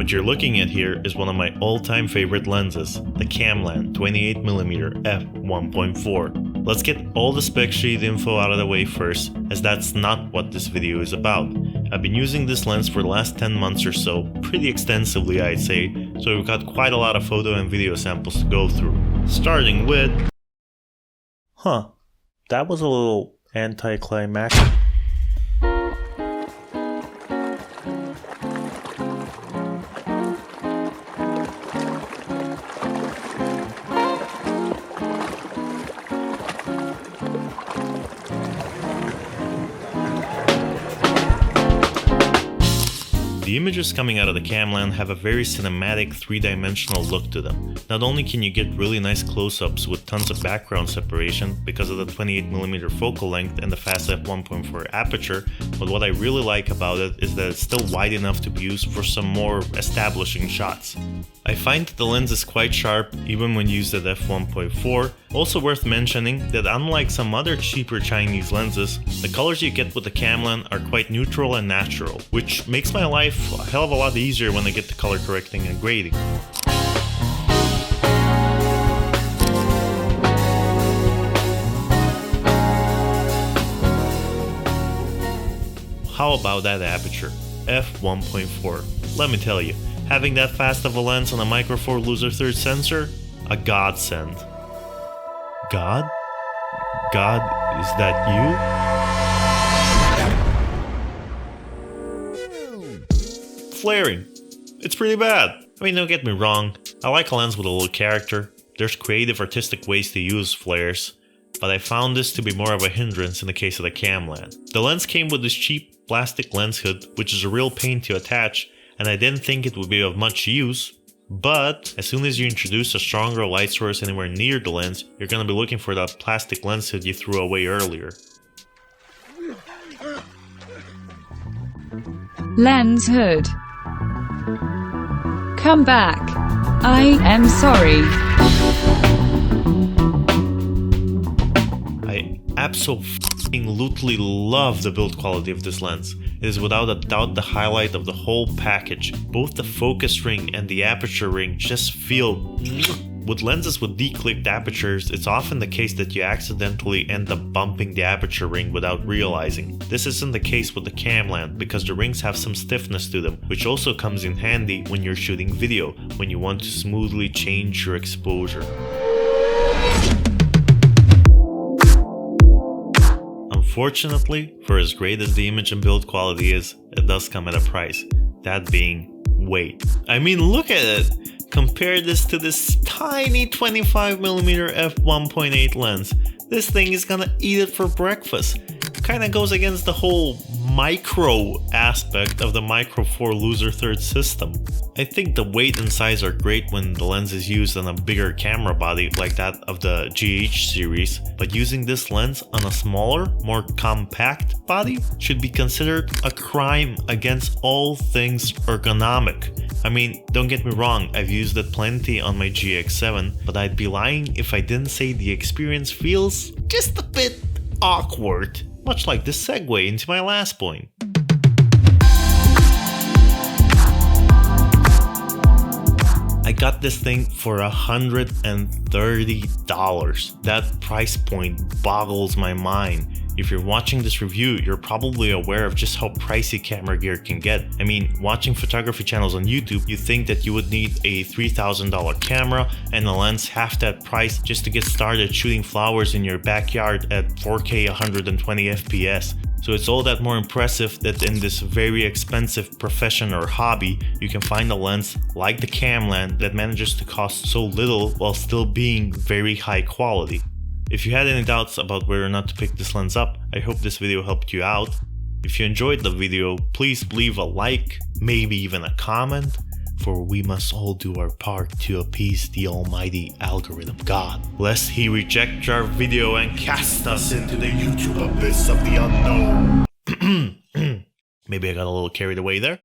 What you're looking at here is one of my all-time favorite lenses, the Kamlan 28mm f1.4. Let's get all the spec sheet info out of the way first, as that's not what this video is about. I've been using this lens for the last 10 months or so, pretty extensively I'd say, so we've got quite a lot of photo and video samples to go through. Starting with... that was a little anticlimactic. The images coming out of the Kamlan have a very cinematic 3-dimensional look to them. Not only can you get really nice close-ups with tons of background separation because of the 28mm focal length and the fast f1.4 aperture, but what I really like about it is that it's still wide enough to be used for some more establishing shots. I find that the lens is quite sharp even when used at f1.4. Also worth mentioning that unlike some other cheaper Chinese lenses, the colors you get with the Kamlan are quite neutral and natural, which makes my life a hell of a lot easier when I get to color correcting and grading. How about that aperture? f1.4. Let me tell you, having that fast of a lens on a micro four loser third sensor, a godsend. God? God, is that you? Flaring. It's pretty bad. I mean, don't get me wrong, I like a lens with a little character. There's creative artistic ways to use flares, but I found this to be more of a hindrance in the case of the Kamlan. The lens came with this cheap plastic lens hood, which is a real pain to attach, and I didn't think it would be of much use, but as soon as you introduce a stronger light source anywhere near the lens, you're gonna be looking for that plastic lens hood you threw away earlier. Lens hood. Come back. I am sorry. I absolutely love the build quality of this lens. It is without a doubt the highlight of the whole package. Both the focus ring and the aperture ring just feel... With lenses with declicked apertures, it's often the case that you accidentally end up bumping the aperture ring without realizing. This isn't the case with the Kamlan because the rings have some stiffness to them, which also comes in handy when you're shooting video, when you want to smoothly change your exposure. Unfortunately, for as great as the image and build quality is, it does come at a price. That being weight. I mean, look at it! Compare this to this tiny 25mm f1.8 lens. This thing is gonna eat it for breakfast. Kinda goes against the whole micro aspect of the micro four loser third system. I think the weight and size are great when the lens is used on a bigger camera body like that of the GH series, but using this lens on a smaller, more compact body should be considered a crime against all things ergonomic. I mean, don't get me wrong, I've used it plenty on my GX7, but I'd be lying if I didn't say the experience feels just a bit awkward. Much like this segue into my last point. I got this thing for $130. That price point boggles my mind. If you're watching this review, you're probably aware of just how pricey camera gear can get. I mean, watching photography channels on YouTube, you think that you would need a $3,000 camera and a lens half that price just to get started shooting flowers in your backyard at 4K 120 FPS. So it's all that more impressive that in this very expensive profession or hobby, you can find a lens like the Kamlan that manages to cost so little while still being very high quality. If you had any doubts about whether or not to pick this lens up, I hope this video helped you out. If you enjoyed the video, please leave a like, maybe even a comment, for we must all do our part to appease the almighty algorithm god, lest he reject our video and cast us into the YouTube abyss of the unknown. Maybe I got a little carried away there.